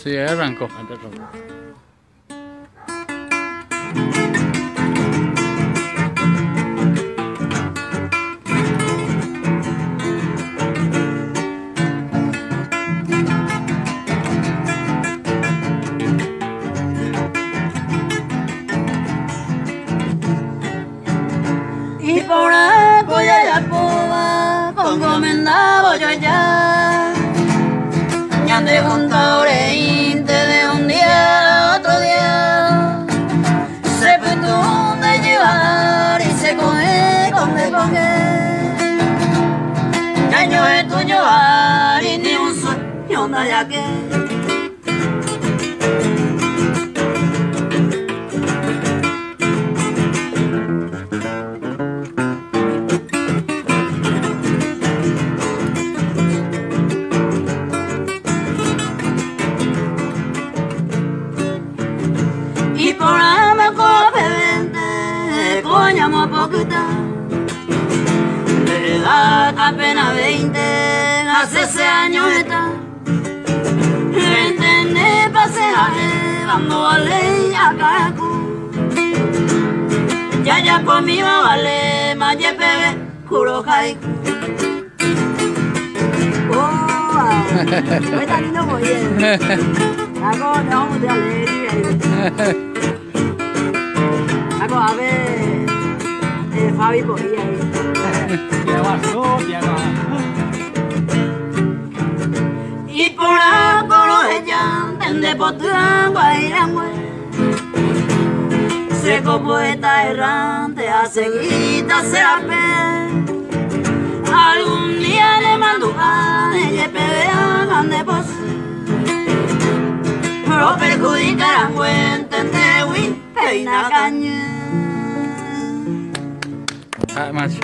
Sí, ahí arrancó. Y por algo ya la pova, con comendado yo ya. Ya de contadores inte de un día a otro día. Se puede donde llevar y se coge donde coge. Ya yo es tuyo y ni un sueño de allá que. Y por ahí me coge vente, coñamos poquita. De edad apenas 20, hace 6 años está. Entendé, pasé a llevando a ley a Cacu. Ya conmigo vale, más ye pegue, juro jaiku. Oh, está lindo muy bien. Hago, no vamos de alegría. Hago, a ver, Fabi podía ir. Y por algo los echan de potrán, guairangüe. Seco poeta errante, a seguita será pe. Algún día le mando a ella pevean de pos. Lo perjudicarán cuenten de win, peina caña. Ah, macho.